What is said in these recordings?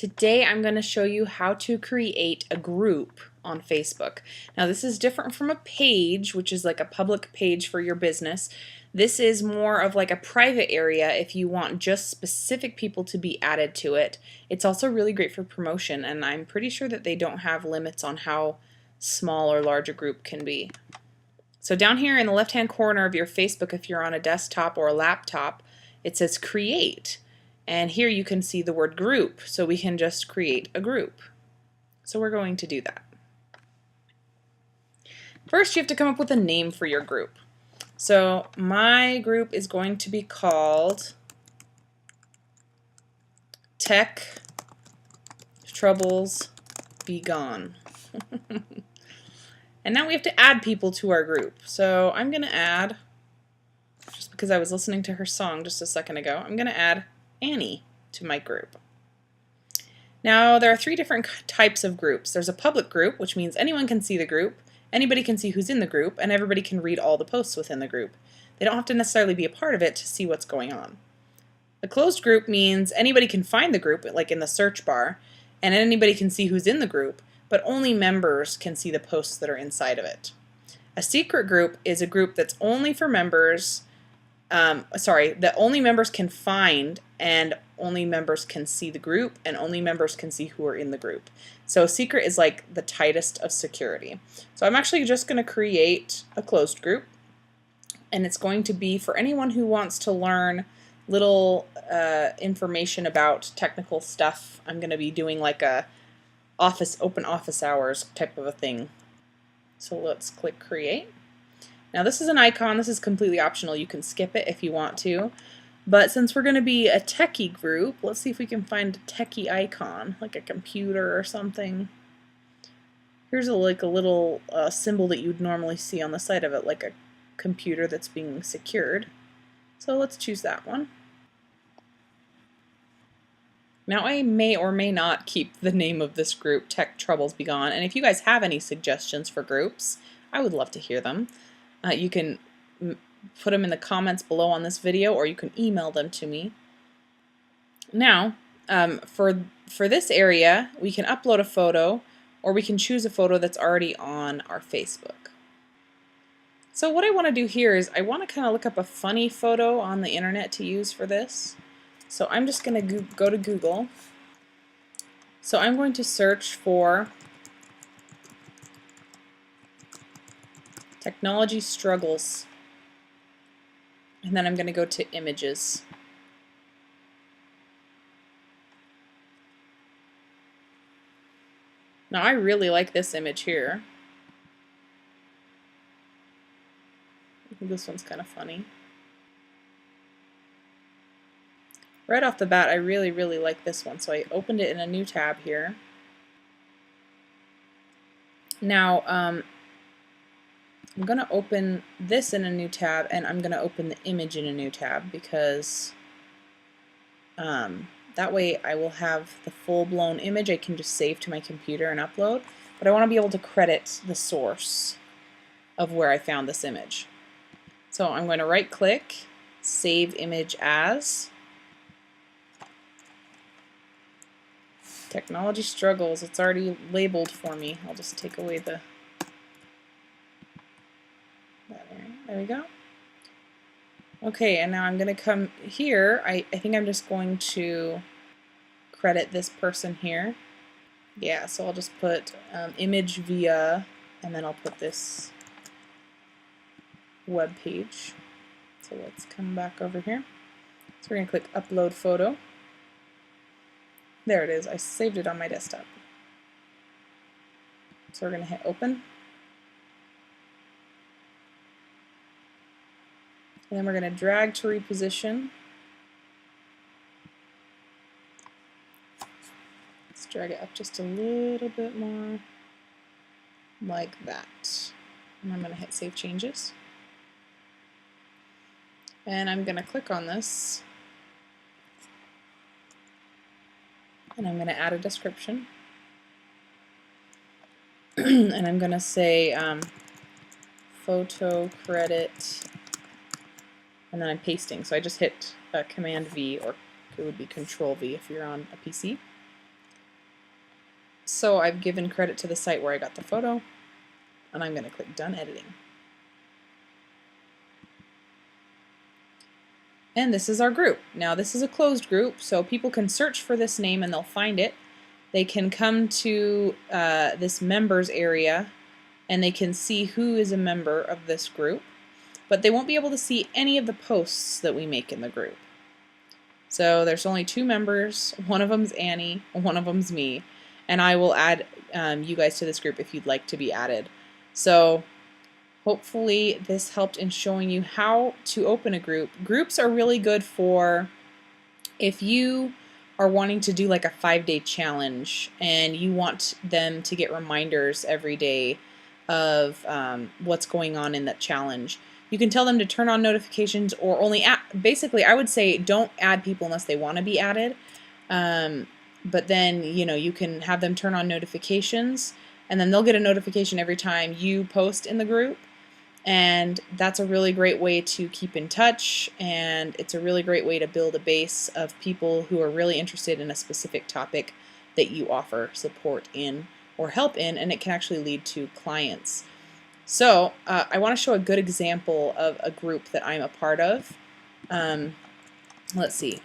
Today I'm going to show you how to create a group on Facebook. Now this is different from a page, which is like a public page for your business. This is more of like a private area if you want just specific people to be added to it. It's also really great for promotion, and I'm pretty sure that they don't have limits on how small or large a group can be. So down here in the left hand corner of your Facebook, if you're on a desktop or a laptop, it says create. And here you can see the word group, so we can just create a group. So we're going to do that. First, you have to come up with a name for your group. So my group is going to be called Tech Troubles Be Gone. And now we have to add people to our group. So I'm going to add, just because I was listening to her song just a second ago, I'm going to add Annie to my group. Now there are three different types of groups. There's a public group, which means anyone can see the group, anybody can see who's in the group, and everybody can read all the posts within the group. They don't have to necessarily be a part of it to see what's going on. A closed group means anybody can find the group, like in the search bar, and anybody can see who's in the group, but only members can see the posts that are inside of it. A secret group is a group that's only for members, that only members can find, and only members can see the group, and only members can see who are in the group. So secret is like the tightest of security. So I'm actually just going to create a closed group, and it's going to be for anyone who wants to learn little information about technical stuff. I'm going to be doing like a open office hours type of a thing. So let's click create. Now this is an icon. This is completely optional. You can skip it if you want to. But since we're going to be a techie group, let's see if we can find a techie icon, like a computer or something. Here's a little symbol that you'd normally see on the side of it, like a computer that's being secured. So let's choose that one. Now I may or may not keep the name of this group, Tech Troubles Be Gone, and if you guys have any suggestions for groups, I would love to hear them. You can put them in the comments below on this video, or you can email them to me. Now, for this area, we can upload a photo, or we can choose a photo that's already on our Facebook. So what I want to do here is I want to kind of look up a funny photo on the internet to use for this. So I'm just going to go to Google. So I'm going to search for technology struggles, and then I'm going to go to images. Now I really like this image here. I think this one's kind of funny. Right off the bat, I really like this one, so I opened it in a new tab here. Now, I'm going to open this in a new tab, and I'm going to open the image in a new tab, because that way I will have the full-blown image I can just save to my computer and upload, but I want to be able to credit the source of where I found this image. So I'm going to right-click, Save Image As. Technology struggles. It's already labeled for me. I'll just take away that area. There we go. Okay, and now I'm going to come here. I think I'm just going to credit this person here. Yeah, so I'll just put image via, and then I'll put this web page. So let's come back over here. So we're going to click Upload Photo. There it is. I saved it on my desktop. So we're going to hit Open. And then we're going to drag to reposition. Let's drag it up just a little bit more, like that. And I'm going to hit Save Changes. And I'm going to click on this. And I'm going to add a description. And I'm going to say photo credit, and then I'm pasting. So I just hit Command V, or it would be Control V if you're on a PC. So I've given credit to the site where I got the photo, and I'm going to click Done Editing. And this is our group. Now this is a closed group, so people can search for this name and they'll find it. They can come to this members area and they can see who is a member of this group, but they won't be able to see any of the posts that we make in the group. So there's only 2 members. One of them's Annie, one of them's me, and I will add you guys to this group if you'd like to be added. So hopefully this helped in showing you how to open a group. Groups are really good for if you are wanting to do like a 5-day challenge and you want them to get reminders every day of what's going on in that challenge. You can tell them to turn on notifications or only basically I would say don't add people unless they want to be added. But then you can have them turn on notifications and then they'll get a notification every time you post in the group. And that's a really great way to keep in touch, and it's a really great way to build a base of people who are really interested in a specific topic that you offer support in or help in, and it can actually lead to clients. So I want to show a good example of a group that I'm a part of. Let's see.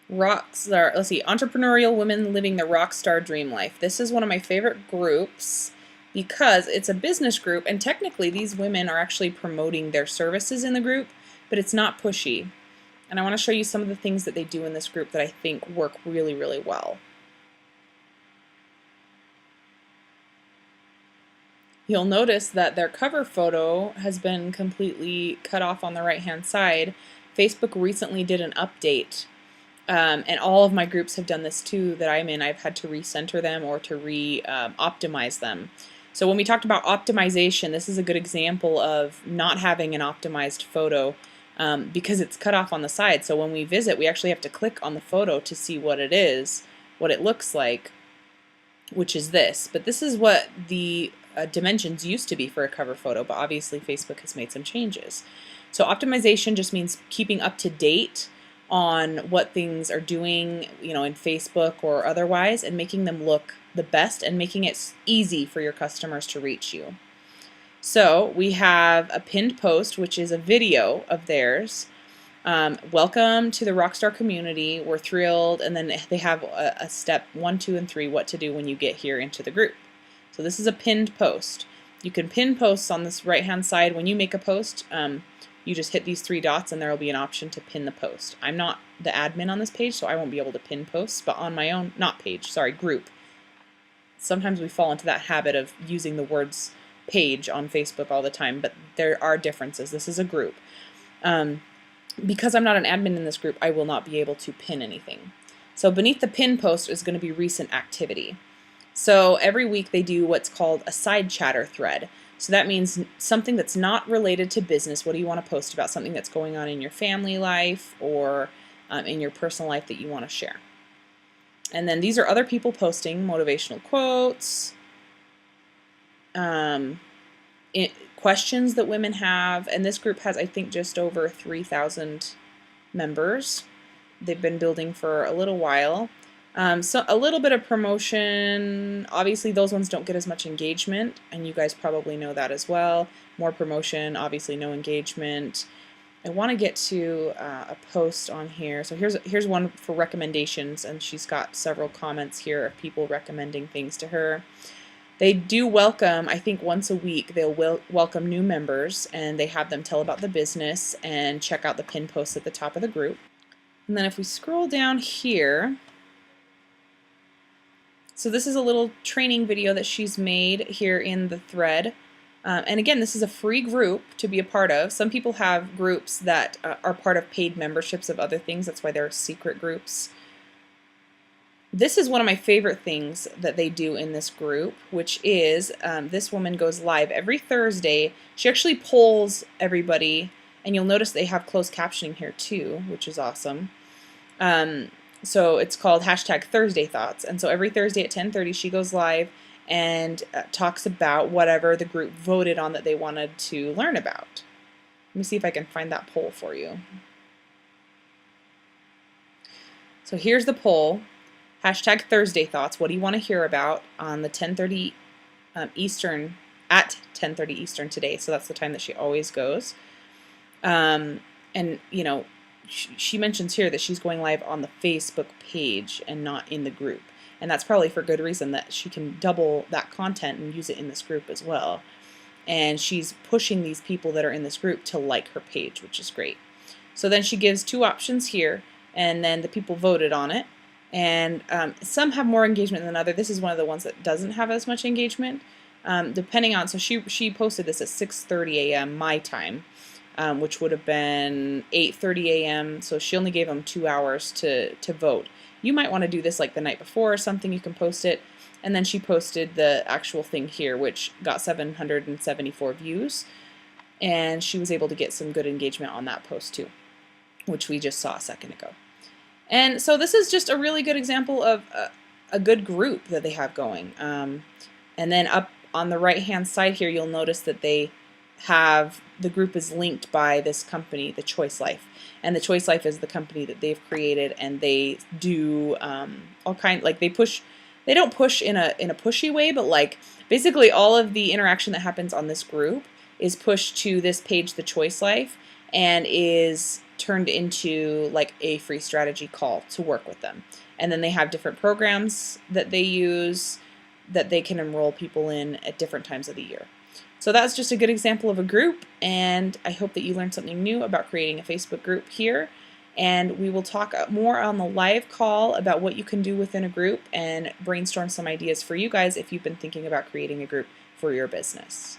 Let's see, Entrepreneurial Women Living the Rockstar Dream Life. This is one of my favorite groups because it's a business group, and technically these women are actually promoting their services in the group, but it's not pushy. And I want to show you some of the things that they do in this group that I think work really, really well. You'll notice that their cover photo has been completely cut off on the right-hand side. Facebook recently did an update, and all of my groups have done this too that I'm in. I've had to recenter them or to optimize them. So when we talked about optimization, this is a good example of not having an optimized photo because it's cut off on the side. So when we visit, we actually have to click on the photo to see what it is, what it looks like, which is this. But this is what the dimensions used to be for a cover photo, but obviously Facebook has made some changes. So optimization just means keeping up to date on what things are doing, in Facebook or otherwise, and making them look the best and making it easy for your customers to reach you. So we have a pinned post, which is a video of theirs. Welcome to the Rockstar community. We're thrilled. And then they have a step 1, 2, and 3, what to do when you get here into the group. So this is a pinned post. You can pin posts on this right-hand side. When you make a post, you just hit these 3 dots and there will be an option to pin the post. I'm not the admin on this page, so I won't be able to pin posts, but on my own, group. Sometimes we fall into that habit of using the words page on Facebook all the time, but there are differences. This is a group. Because I'm not an admin in this group, I will not be able to pin anything. So beneath the pin post is going to be recent activity. So every week they do what's called a side chatter thread. So that means something that's not related to business. What do you want to post about? Something that's going on in your family life or in your personal life that you want to share. And then these are other people posting motivational quotes, questions that women have. And this group has, I think, just over 3,000 members. They've been building for a little while. So a little bit of promotion. Obviously those ones don't get as much engagement, and you guys probably know that as well. More promotion, obviously no engagement. I want to get to a post on here. So here's one for recommendations, and she's got several comments here of people recommending things to her. They do welcome, I think once a week, they'll welcome new members, and they have them tell about the business and check out the pin posts at the top of the group. And then if we scroll down here, so this is a little training video that she's made here in the thread. And again, this is a free group to be a part of. Some people have groups that are part of paid memberships of other things. That's why they're secret groups. This is one of my favorite things that they do in this group, which is this woman goes live every Thursday. She actually polls everybody, and you'll notice they have closed captioning here too, which is awesome. So it's called #Thursday Thoughts. And so every Thursday at 10:30 she goes live and talks about whatever the group voted on that they wanted to learn about. Let me see if I can find that poll for you. So here's the poll. Hashtag Thursday Thoughts. What do you want to hear about on the 10:30 Eastern, at 10:30 Eastern today? So that's the time that she always goes. And, you know, she mentions here that she's going live on the Facebook page and not in the group. And that's probably for good reason, that she can double that content and use it in this group as well. And she's pushing these people that are in this group to like her page, which is great. So then she gives 2 options here, and then the people voted on it. And some have more engagement than others. This is one of the ones that doesn't have as much engagement, depending on. So she posted this at 6:30 a.m. my time, which would have been 8:30 a.m. So she only gave them 2 hours to vote. You might want to do this like the night before or something. You can post it. And then she posted the actual thing here, which got 774 views. And she was able to get some good engagement on that post too, which we just saw a second ago. And so this is just a really good example of a good group that they have going. And then up on the right-hand side here, you'll notice that they have, the group is linked by this company, the Choice Life. And the Choice Life is the company that they've created, and they do all kind, like they don't push in a pushy way, but like basically all of the interaction that happens on this group is pushed to this page, the Choice Life, and is turned into like a free strategy call to work with them. And then they have different programs that they use that they can enroll people in at different times of the year. So that's just a good example of a group, and I hope that you learned something new about creating a Facebook group here. And we will talk more on the live call about what you can do within a group and brainstorm some ideas for you guys if you've been thinking about creating a group for your business.